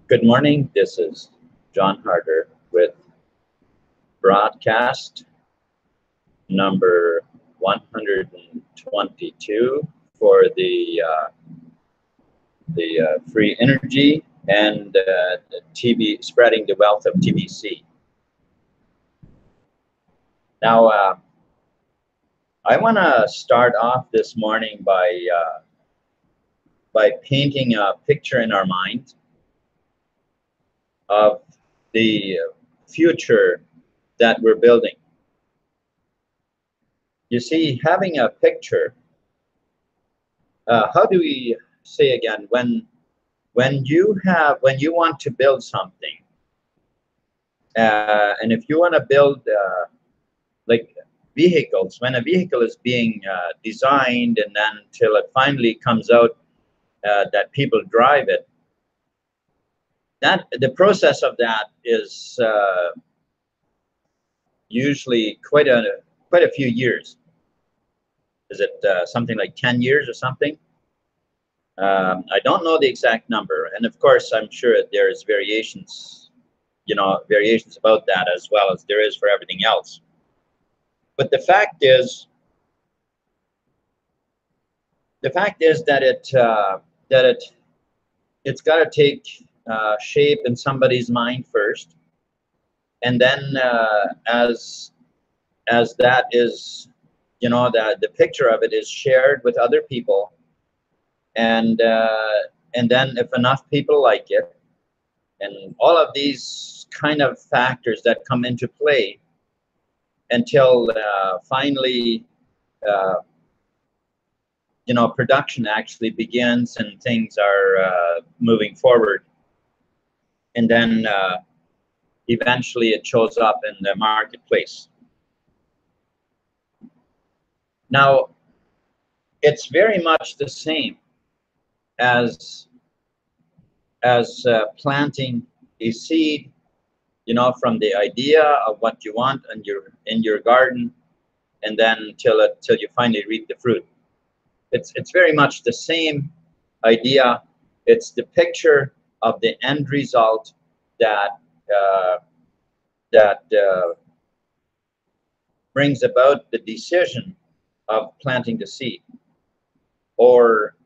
Good morning. This is John Harder with broadcast number 122 for the free energy and spreading the wealth of TBC. Now, I want to start off this morning by painting a picture in our mind of the future that we're building. You see, having a picture, how do we say again, when you want to build something, and if you want to build like vehicles, when a vehicle is being designed and then until it finally comes out that people drive it, the process of that is usually quite a few years. Is it something like 10 years or something? I don't know the exact number, and of course I'm sure there's variations, variations about that as well as there is for everything else. But the fact is that it's got to take shape in somebody's mind first, and then as that is, the picture of it is shared with other people, and then if enough people like it, and all of these kind of factors that come into play until finally production actually begins and things are moving forward, and then eventually it shows up in the marketplace. Now, it's very much the same as planting a seed, from the idea of what you want in your garden, and then till you finally reap the fruit. It's very much the same idea. It's the picture of the end result that brings about the decision of planting the seed, or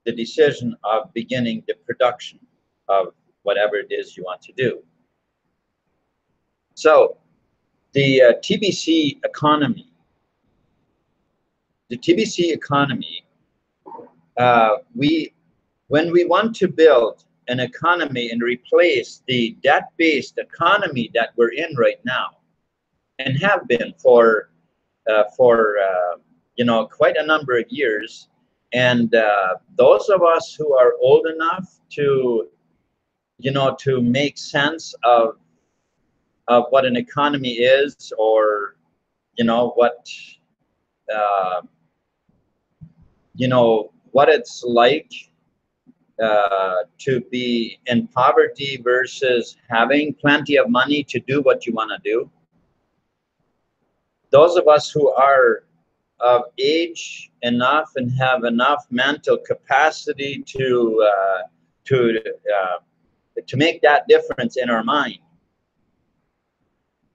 the decision of beginning the production of whatever it is you want to do. So the TBC economy, when we want to build an economy and replace the debt-based economy that we're in right now, and have been for quite a number of years, and those of us who are old enough to make sense of what an economy is, or what it's like to be in poverty versus having plenty of money to do what you want to do. Those of us who are of age enough and have enough mental capacity to make that difference in our mind,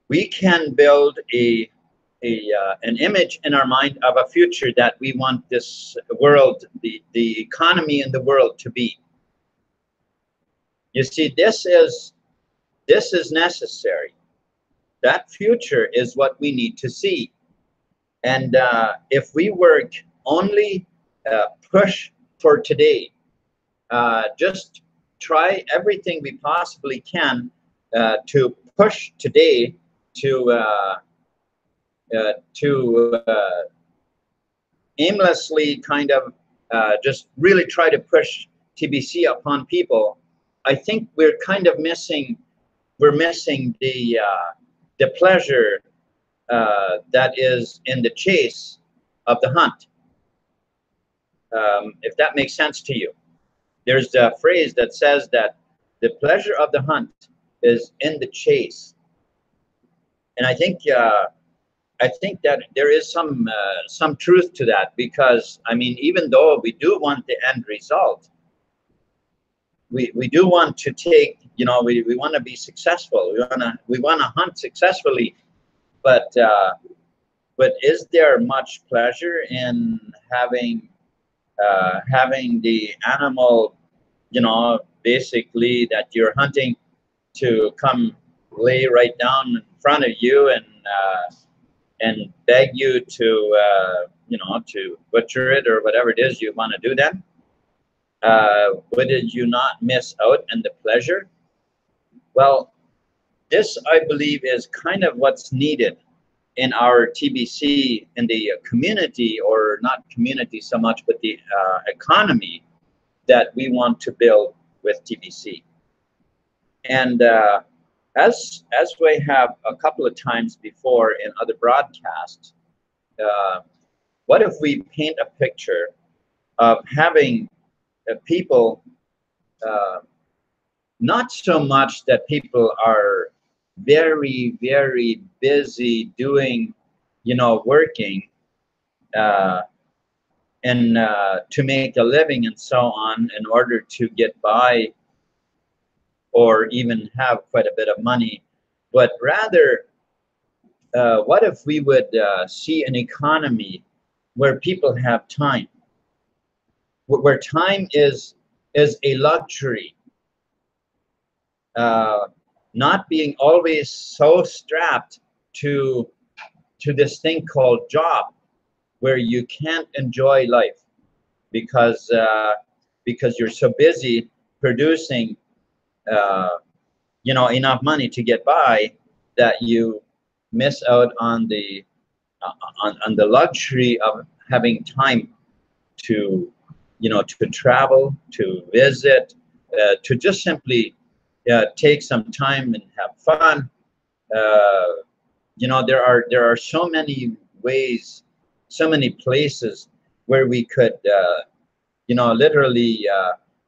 we can build an image in our mind of a future that we want this world, the economy in the world, to be. You see, this is necessary. That future is what we need to see. And if we work only push for today, just try everything we possibly can to push today, to aimlessly kind of just really try to push TBC upon people, I think we're kind of missing the pleasure that is in the chase of the hunt. If that makes sense to you. There's a phrase that says that the pleasure of the hunt is in the chase. And I think that there is some truth to that, because I mean, even though we do want the end result, we do want to take, you know, we want to be successful. We want to hunt successfully, but is there much pleasure in having the animal, you know, basically that you're hunting to come lay right down in front of you and beg you to you know, to butcher it or whatever it is you want to do then? Would you not miss out on the pleasure? Well, this, I believe, is kind of what's needed in our TBC, in the community, or not community so much, but the economy that we want to build with TBC. And as we have a couple of times before in other broadcasts, what if we paint a picture of having people, not so much that people are very, very busy doing, you know, working and to make a living and so on in order to get by or even have quite a bit of money, but rather, what if we would see an economy where people have time, where time is a luxury, not being always so strapped to this thing called job, where you can't enjoy life because you're so busy producing you know, enough money to get by, that you miss out on the luxury of having time to, you know, to travel, to visit, to just simply take some time and have fun. You know, there are so many ways, so many places where we could you know, literally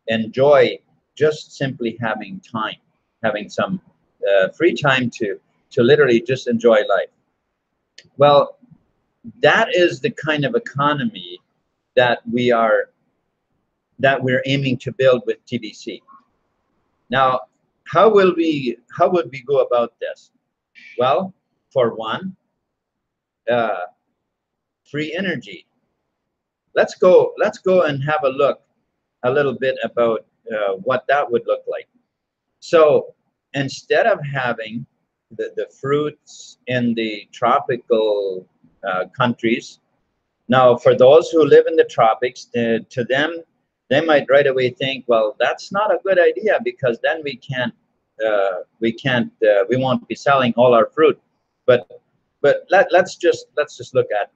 enjoy just simply having time, having some free time to literally just enjoy life. Well, that is the kind of economy that we're aiming to build with TBC. Now, how would we go about this? Well, for one, free energy. Let's go and have a look a little bit about what that would look like. So instead of having the fruits in the tropical countries, now for those who live in the tropics, to them, they might right away think, well, that's not a good idea, because then we won't be selling all our fruit. But let's just look at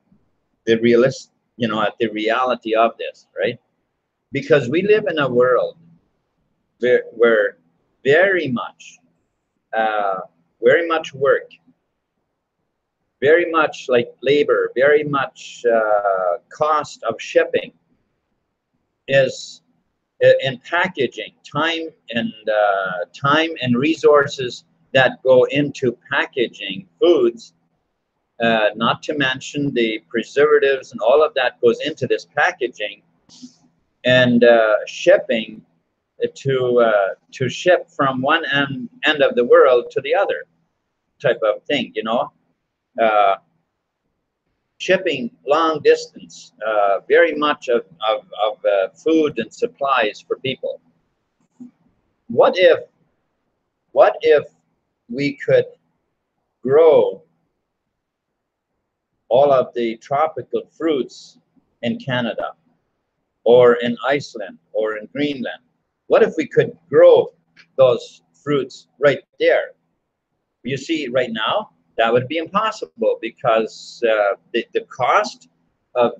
the realist, you know, at the reality of this, right? Because we live in a world where very much work, very much like labor, very much cost of shipping is in packaging, time and resources that go into packaging foods, not to mention the preservatives and all of that goes into this packaging, and shipping to ship from one end of the world to the other, type of thing, you know. Shipping long distance, very much of food and supplies for people. What if we could grow all of the tropical fruits in Canada, or in Iceland, or in Greenland? What if we could grow those fruits right there? You see, right now, that would be impossible, because the cost of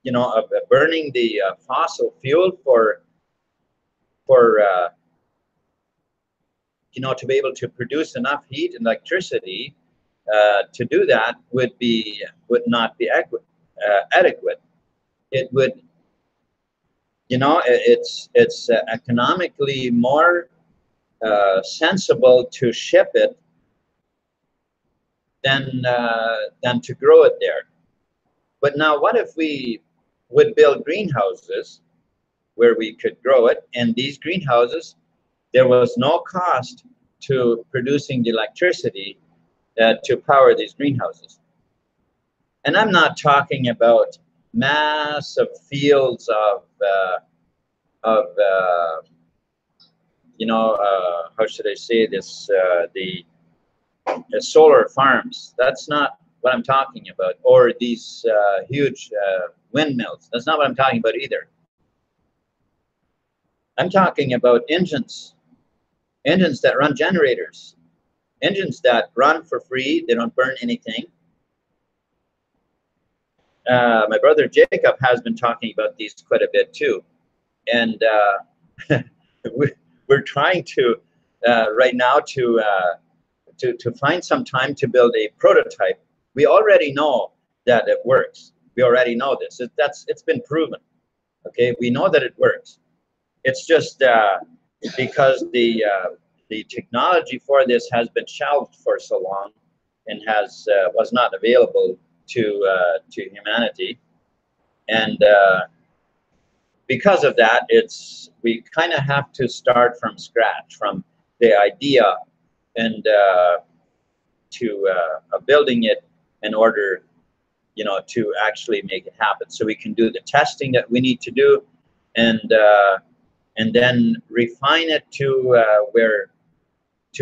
you know, of burning the fossil fuel for you know, to be able to produce enough heat and electricity to do that would not be adequate. It would, you know, it's economically more sensible to ship it than to grow it there. But now, what if we would build greenhouses where we could grow it. And these greenhouses, there was no cost to producing the electricity to power these greenhouses. And I'm not talking about massive fields of you know, how should I say this, the solar farms. That's not what I'm talking about. Or these huge windmills. That's not what I'm talking about either. I'm talking about engines that run generators, engines that run for free. They don't burn anything. My brother Jacob has been talking about these quite a bit too. And we're trying to right now to find some time to build a prototype. We already know that it works. We already know this. It's been proven. Okay, we know that it works. It's just because the technology for this has been shelved for so long and was not available to humanity, and because of that, we kind of have to start from scratch, from the idea and to building it in order, you know, to actually make it happen. So we can do the testing that we need to do, and then refine it to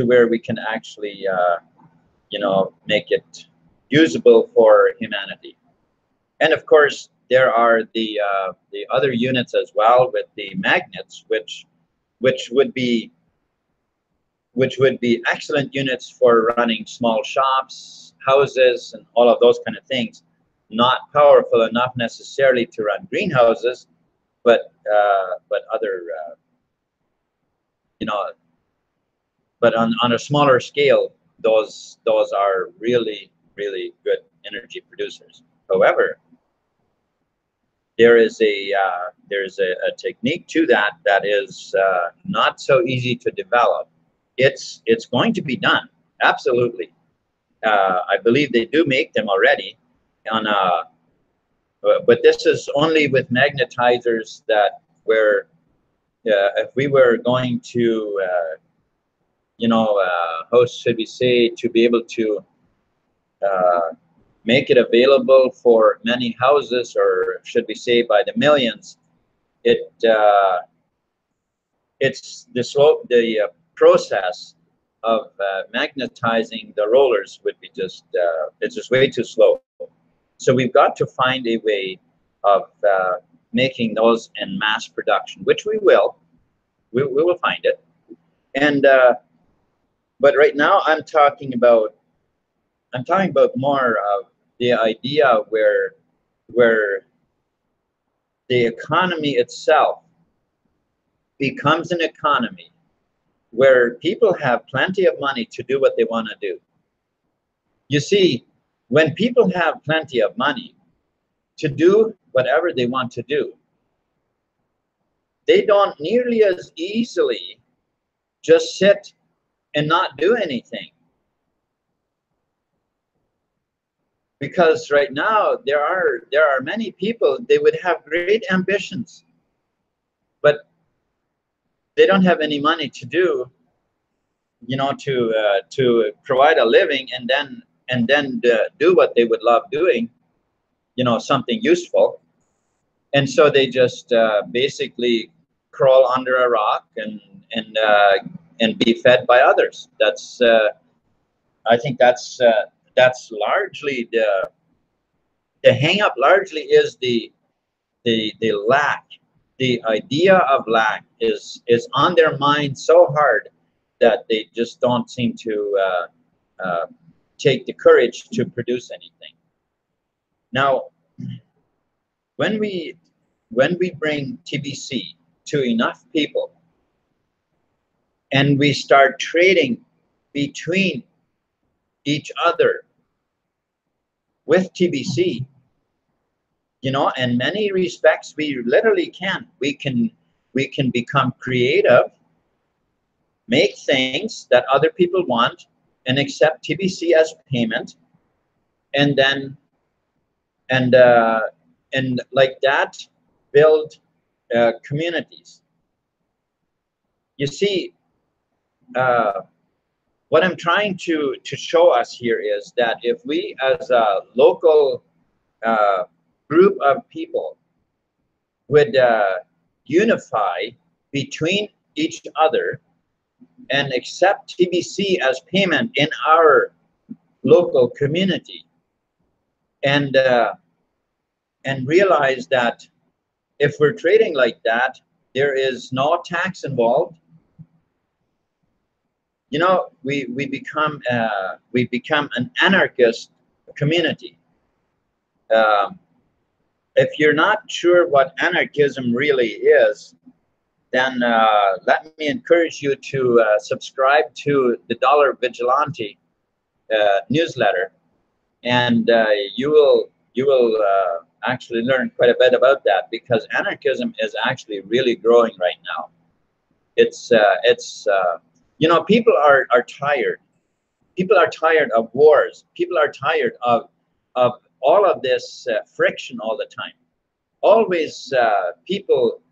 where we can actually, you know, make it usable for humanity. And of course, there are the other units as well with the magnets, which would be excellent units for running small shops, houses, and all of those kind of things. Not powerful enough necessarily to run greenhouses, but other you know, but on a smaller scale, those are really good energy producers. However, there is a technique to that is not so easy to develop. It's going to be done, absolutely. I believe they do make them already on but this is only with magnetizers that where if we were going to you know, how should we say, to be able to make it available for many houses, or should we say by the millions, it's the process of magnetizing the rollers would be just it's just way too slow. So we've got to find a way of making those in mass production, which we will. We will find it. And but right now I'm talking about more of the idea where the economy itself becomes an economy where people have plenty of money to do what they want to do. You see, when people have plenty of money to do whatever they want to do, they don't nearly as easily just sit and not do anything. Because right now there are many people, they would have great ambitions, but they don't have any money to do, you know, to provide a living and then do what they would love doing, you know, something useful. And so they just basically crawl under a rock and be fed by others. That's I think that's largely the hang up. Largely is the lack. The idea of lack is on their mind so hard that they just don't seem to take the courage to produce anything. Now, when we bring TBC to enough people and we start trading between each other with TBC, you know, in many respects, we literally can. We can become creative, make things that other people want, and accept TBC as payment, and then and like that build communities. You see, what I'm trying to show us here is that if we as a local group of people would unify between each other and accept TBC as payment in our local community, and realize that if we're trading like that, there is no tax involved. You know, we become an anarchist community. If you're not sure what anarchism really is, then let me encourage you to subscribe to the Dollar Vigilante newsletter, and you will actually learn quite a bit about that, because anarchism is actually really growing right now. It's you know, people are tired. People are tired of wars. People are tired of all of this friction all the time. Always people,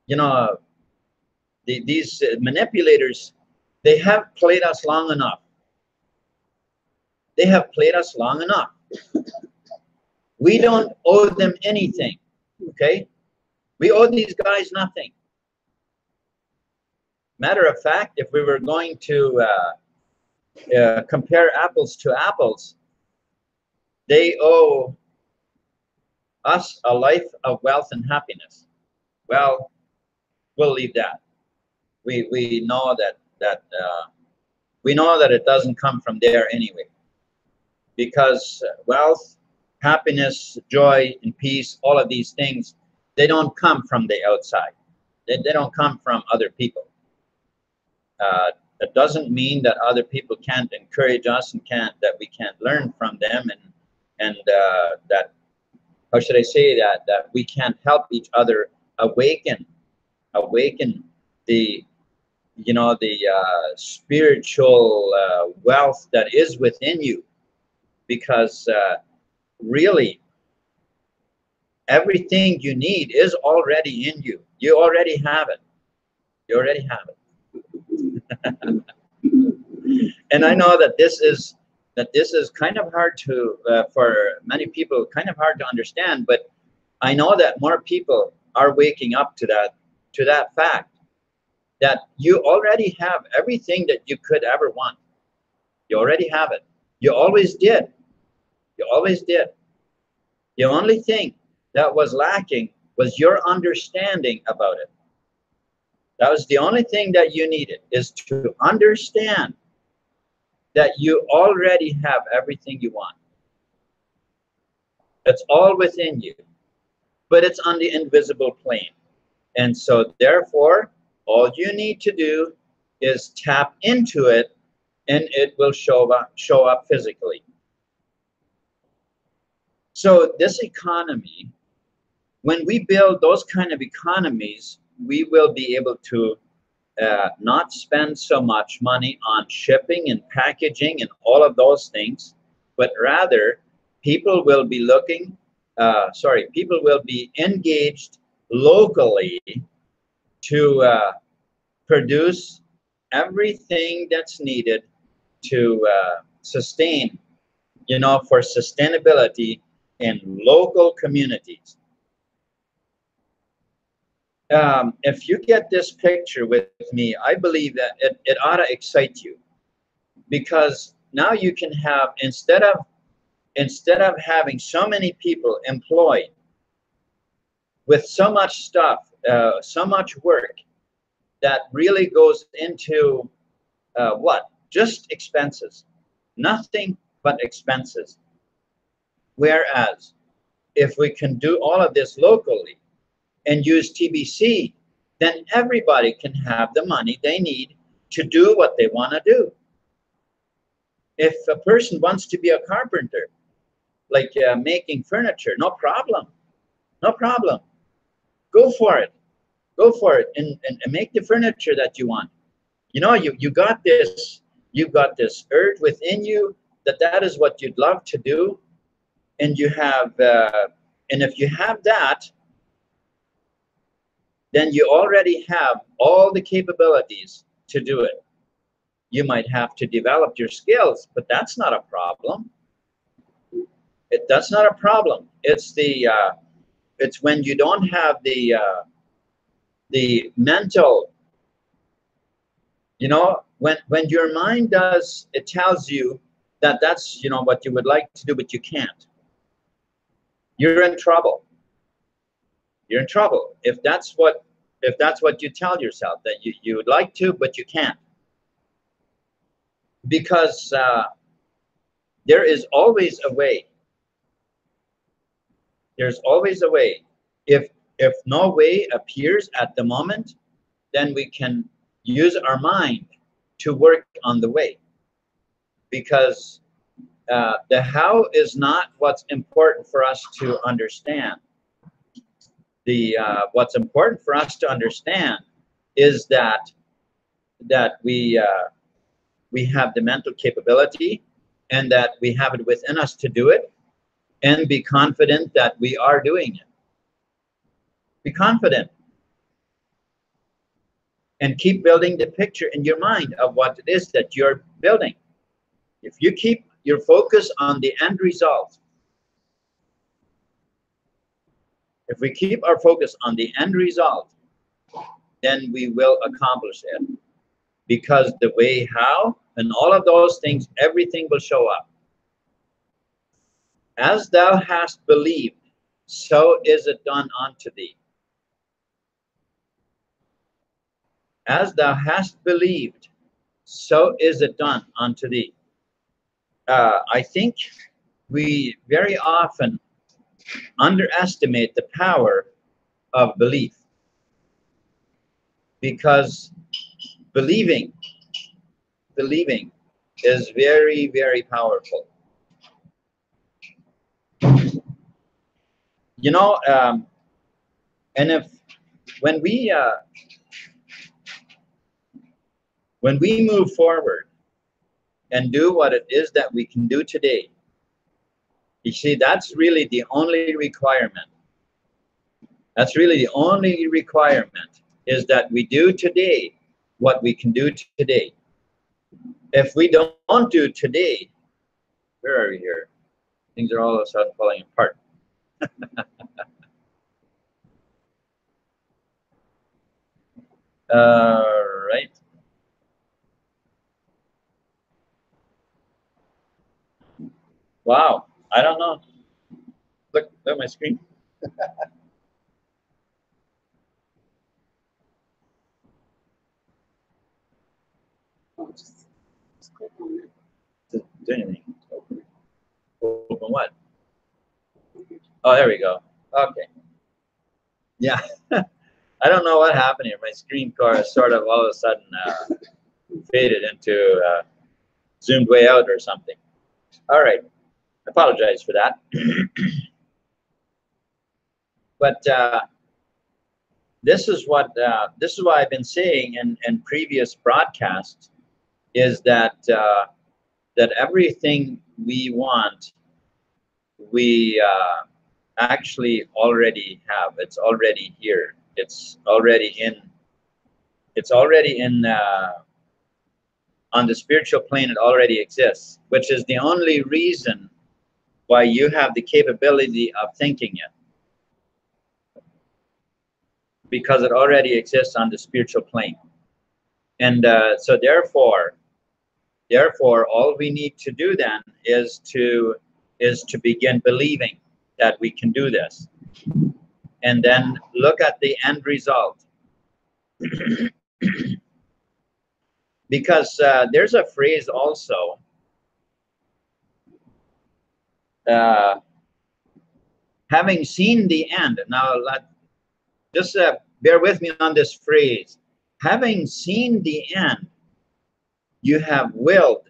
you know, these manipulators, they have played us long enough. They have played us long enough. We don't owe them anything, okay? We owe these guys nothing. Matter of fact, if we were going to compare apples to apples, they owe us a life of wealth and happiness. Well, we'll leave that. We know that we know that it doesn't come from there anyway, because wealth, happiness, joy, and peace, all of these things, they don't come from the outside. They don't come from other people. That doesn't mean that other people can't encourage us and that we can't learn from them, and that, how should I say, that we can't help each other awaken the, you know, the spiritual wealth that is within you, because really everything you need is already in you. You already have it. You already have it. And I know that this is kind of hard to for many people, kind of hard to understand, but I know that more people are waking up to that fact, that you already have everything that you could ever want. You already have it. You always did. You always did. The only thing that was lacking was your understanding about it. That was the only thing that you needed, is to understand that you already have everything you want. It's all within you, but it's on the invisible plane. And so therefore, all you need to do is tap into it, and it will show up physically. So this economy, when we build those kind of economies, we will be able to not spend so much money on shipping and packaging and all of those things, but rather people will be people will be engaged locally to produce everything that's needed to sustain, you know, for sustainability in local communities. If you get this picture with me, I believe that it ought to excite you, because now you can have, instead of having so many people employed with so much stuff, so much work that really goes into what? Just expenses, nothing but expenses. Whereas if we can do all of this locally and use TBC, then everybody can have the money they need to do what they want to do. If a person wants to be a carpenter, like making furniture, no problem. No problem. Go for it. Go for it and make the furniture that you want. You know, you got this, you've got this urge within you that is what you'd love to do. And you have, and if you have that, then you already have all the capabilities to do it. You might have to develop your skills, but that's not a problem. That's not a problem. It's it's when you don't have the mental, you know, when your mind does, it tells you that that's, you know, what you would like to do, but you can't. You're in trouble. You're in trouble if that's what you tell yourself, that you would like to, but you can't. Because there is always a way. There's always a way. If no way appears at the moment, then we can use our mind to work on the way. Because the how is not what's important for us to understand. What's important for us to understand is that we have the mental capability, and that we have it within us to do it, and be confident that we are doing it. Be confident. And keep building the picture in your mind of what it is that you're building. If you keep your focus on the end result, if we keep our focus on the end result, then we will accomplish it. Because the way, how, and all of those things, everything will show up. As thou hast believed, so is it done unto thee. As thou hast believed, so is it done unto thee. I think we very often underestimate the power of belief, because believing is very, very powerful. You know, and when we move forward and do what it is that we can do today, you see, that's really the only requirement. That's really the only requirement, is that we do today what we can do today. If we don't do today, where are we here? Things are all of a sudden falling apart. Right. Wow. I don't know. Look at my screen. Just click on it. Doesn't do anything. Open what? Oh, there we go. Okay. Yeah. I don't know what happened here. My screen car sort of all of a sudden faded into zoomed way out or something. All right. I apologize for that. But this is what I've been saying in previous broadcasts, is that that everything we want, we actually already have. It's already here. It's already in on the spiritual plane. It already exists, which is the only reason why you have the capability of thinking it, because it already exists on the spiritual plane. And so therefore all we need to do then is to begin believing that we can do this, and then look at the end result. Because there's a phrase also, having seen the end. Now, just bear with me on this phrase. Having seen the end, you have willed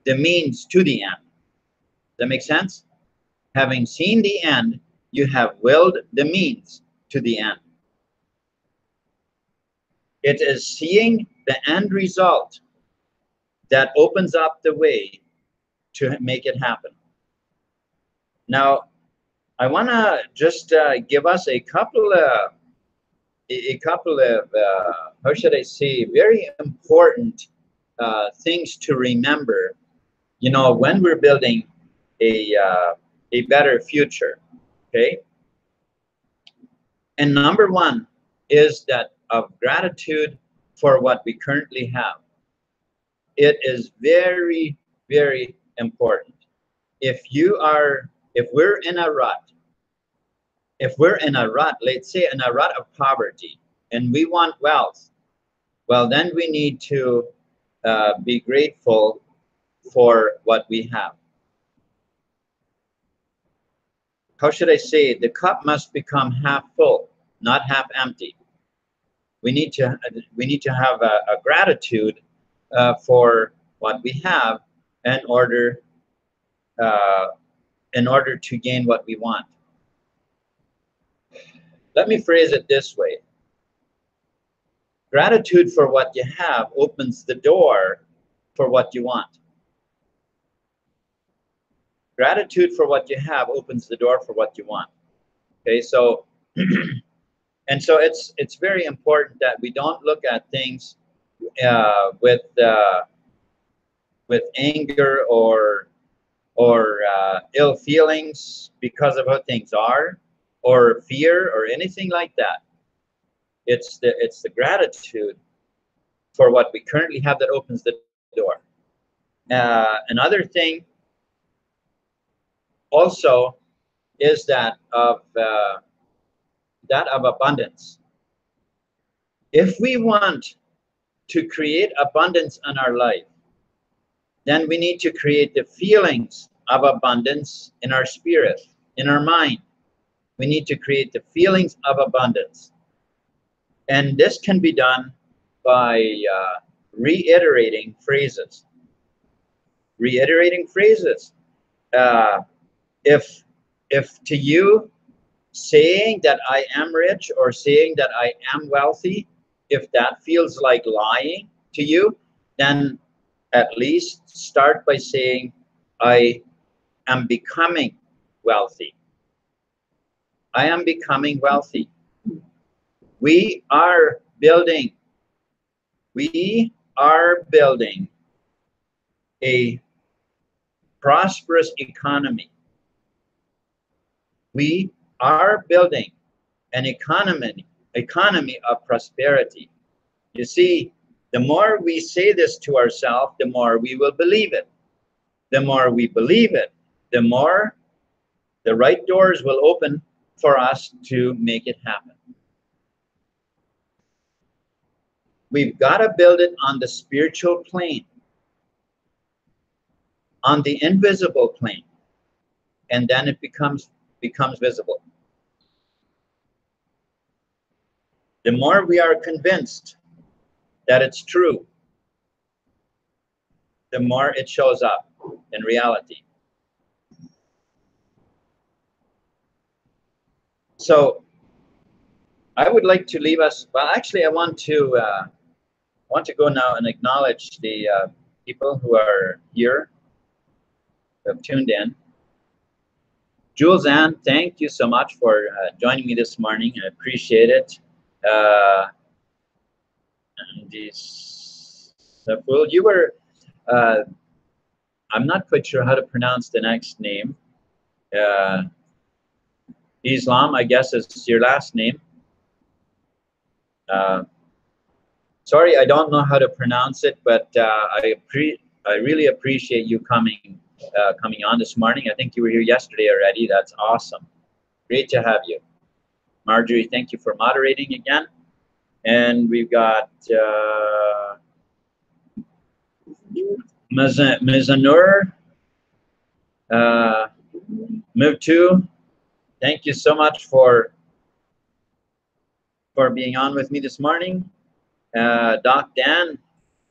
the means to the end. Does that make sense? Having seen the end, you have willed the means to the end. It is seeing the end result that opens up the way to make it happen. Now, I want to just give us a couple of a couple of, how should I say, very important things to remember, you know, when we're building a better future, okay? And number one is that of gratitude for what we currently have. It is very, very important. If we're in a rut, let's say in a rut of poverty, and we want wealth, well, then we need to be grateful for what we have. How should I say it? The cup must become half full, not half empty. We need to have a gratitude for what we have in order to gain what we want. Let me phrase it this way. Gratitude for what you have opens the door for what you want. Gratitude for what you have opens the door for what you want. Okay, so and so it's very important that we don't look at things with anger or ill feelings because of how things are, or fear or anything like that. It's the gratitude for what we currently have that opens the door. Another thing also is that of abundance. If we want to create abundance in our life, then we need to create the feelings of abundance in our spirit, in our mind. We need to create the feelings of abundance. And this can be done by reiterating phrases. Reiterating phrases. If to you, saying that I am rich or saying that I am wealthy, if that feels like lying to you, then at least start by saying I am becoming wealthy. I am becoming wealthy. We are building a prosperous economy. We are building an economy of prosperity. You see, the more we say this to ourselves, the more we will believe it. The more we believe it, the more the right doors will open for us to make it happen. We've got to build it on the spiritual plane, on the invisible plane, and then it becomes visible. The more we are convinced that it's true, the more it shows up in reality. So I would like to leave us, well, actually I want to go now and acknowledge the people who are here, who have tuned in. Jules Ann, thank you so much for joining me this morning. I appreciate it. And you were, I'm not quite sure how to pronounce the next name. Islam, I guess, is your last name. Sorry, I don't know how to pronounce it, but I really appreciate you coming on this morning. I think you were here yesterday already. That's awesome. Great to have you. Marjorie, thank you for moderating again. And we've got Mizanur, Muvtu. Thank you so much for being on with me this morning. Doc Dan,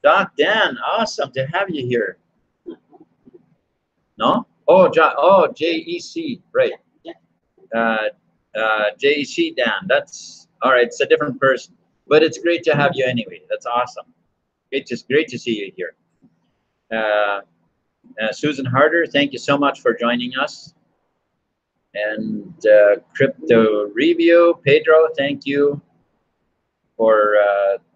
awesome to have you here. No? Oh, JEC, right. JEC Dan, that's all right. It's a different person, but it's great to have you anyway. That's awesome. Great to see you here. Susan Harder, thank you so much for joining us. And Crypto Review, Pedro, thank you. for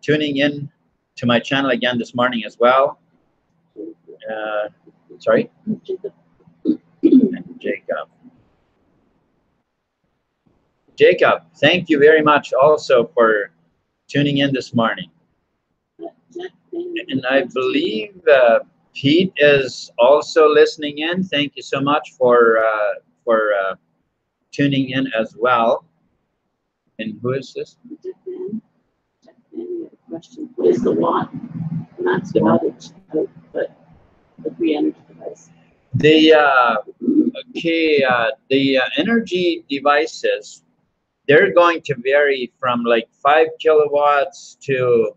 tuning in to my channel again this morning as well. Sorry? Jacob. Jacob, thank you very much also for tuning in this morning. And I believe Pete is also listening in. Thank you so much for tuning in as well. And who is this? Question: what is the watt? Not wattage, but the free energy device. The energy devices, they're going to vary from like 5 kilowatts to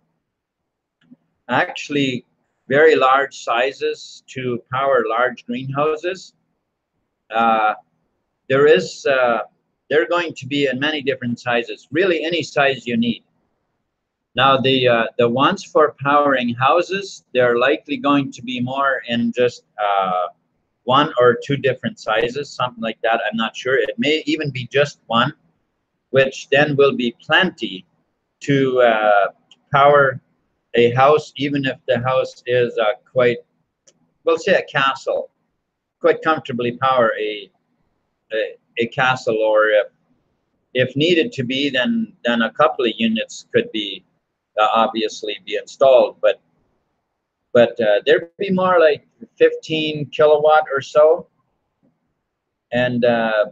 actually very large sizes to power large greenhouses. They're going to be in many different sizes, really any size you need. Now the ones for powering houses, they're likely going to be more in just 1 or 2 different sizes, something like that. I'm not sure. It may even be just one, which then will be plenty to power a house, even if the house is quite, we'll say a castle, quite comfortably power a castle, or if needed to be, then a couple of units could be obviously be installed, but there'd be more like 15 kilowatt or so, and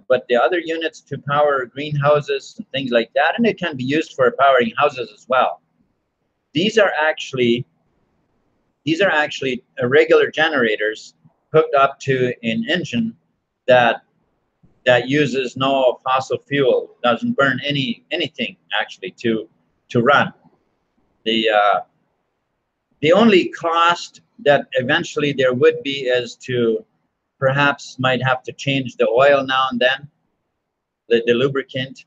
but the other units to power greenhouses and things like that, and it can be used for powering houses as well. These are actually regular generators hooked up to an engine that uses no fossil fuel, doesn't burn anything actually to run. The only cost that eventually there would be is to perhaps might have to change the oil now and then, the lubricant,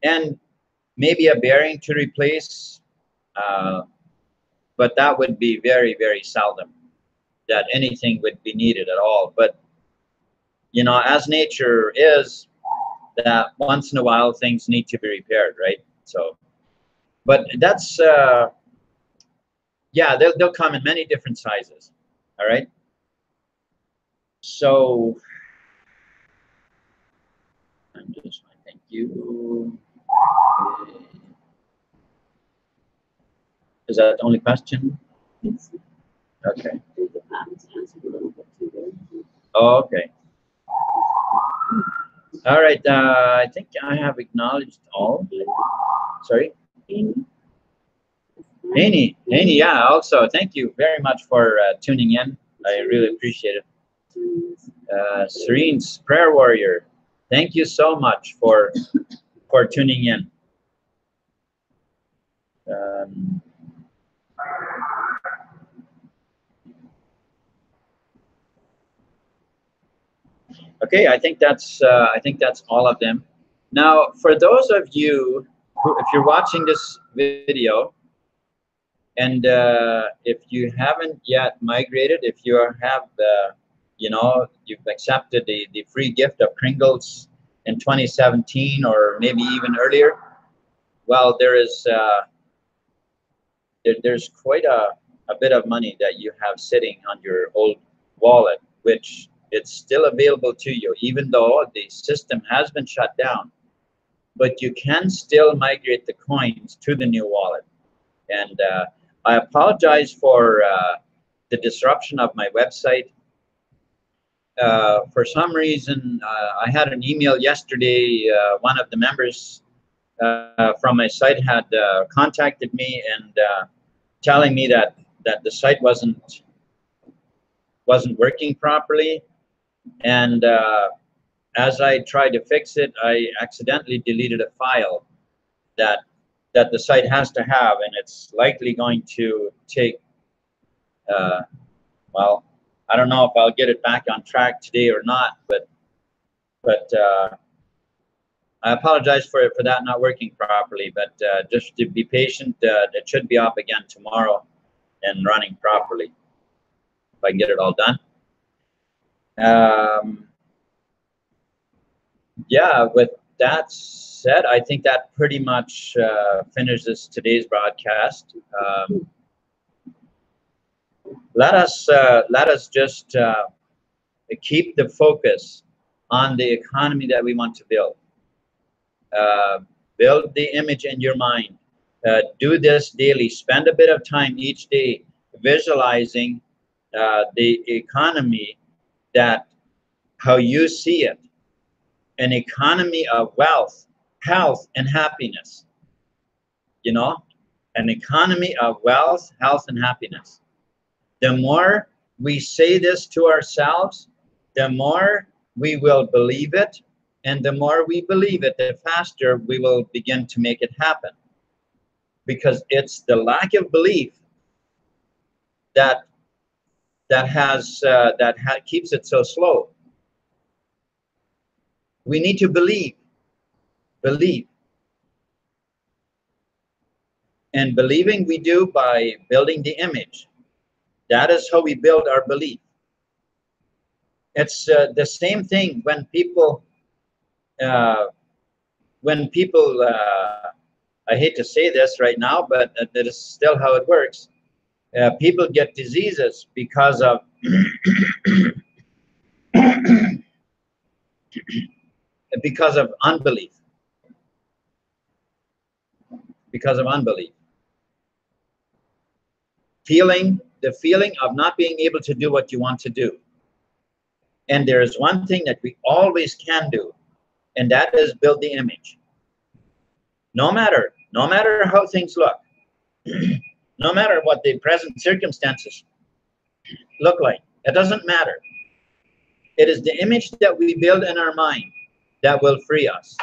and maybe a bearing to replace, but that would be very, very seldom that anything would be needed at all. But you know, as nature is, that once in a while things need to be repaired, right? So, but that's yeah, they'll come in many different sizes. All right. So I'm just thank you. Is that the only question? Okay. Oh, okay. All right. I think I have acknowledged all. Sorry. Haney, yeah. Also, thank you very much for tuning in. I really appreciate it. Serene's prayer warrior, thank you so much for tuning in. Okay, I think that's all of them. Now, for those of you who, if you're watching this video, and if you haven't yet migrated, if you have you know, you've accepted the free gift of Kringles in 2017 or maybe even earlier, well, there's quite a bit of money that you have sitting on your old wallet, which it's still available to you, even though the system has been shut down. But you can still migrate the coins to the new wallet. And I apologize for the disruption of my website. For some reason, I had an email yesterday. One of the members from my site had contacted me and telling me that the site wasn't working properly. And as I tried to fix it, I accidentally deleted a file that the site has to have, and it's likely going to take, well, I don't know if I'll get it back on track today or not, but I apologize for that not working properly, but just to be patient, it should be up again tomorrow and running properly if I can get it all done. Yeah, that said, I think that pretty much finishes today's broadcast. Let us just keep the focus on the economy that we want to build. Build the image in your mind. Do this daily. Spend a bit of time each day visualizing the economy, that how you see it, an economy of wealth, health, and happiness. You know, an economy of wealth, health, and happiness. The more we say this to ourselves, the more we will believe it. And the more we believe it, the faster we will begin to make it happen. Because it's the lack of belief that keeps it so slow. We need to believe. And believing we do by building the image. That is how we build our belief. It's the same thing when people, I hate to say this right now, but that is still how it works. People get diseases because of because of unbelief. Because of unbelief. The feeling of not being able to do what you want to do. And there is one thing that we always can do, and that is build the image. No matter how things look, no matter what the present circumstances look like, it doesn't matter. It is the image that we build in our mind that will free us,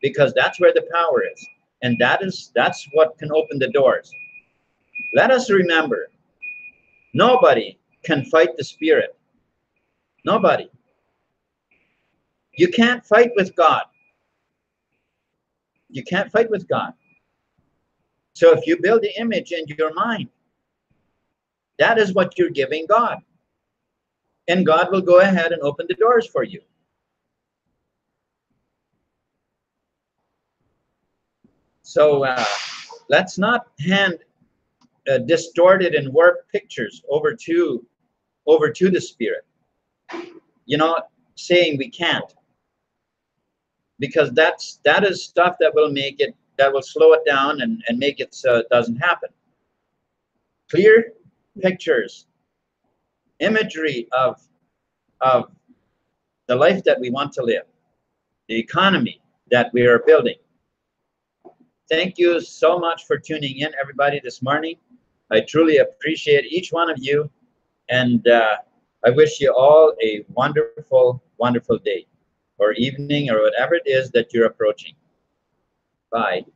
because that's where the power is, and that's what can open the doors. Let us remember, nobody can fight the spirit. Nobody. You can't fight with God. You can't fight with God. So if you build the image in your mind, that is what you're giving God. And God will go ahead and open the doors for you. So let's not hand distorted and warped pictures over to the spirit. You know, saying we can't. Because that is stuff that will make it, that will slow it down and make it so it doesn't happen. Clear pictures, imagery of the life that we want to live, the economy that we are building. Thank you so much for tuning in, everybody, this morning. I truly appreciate each one of you, and I wish you all a wonderful, wonderful day or evening or whatever it is that you're approaching. Bye.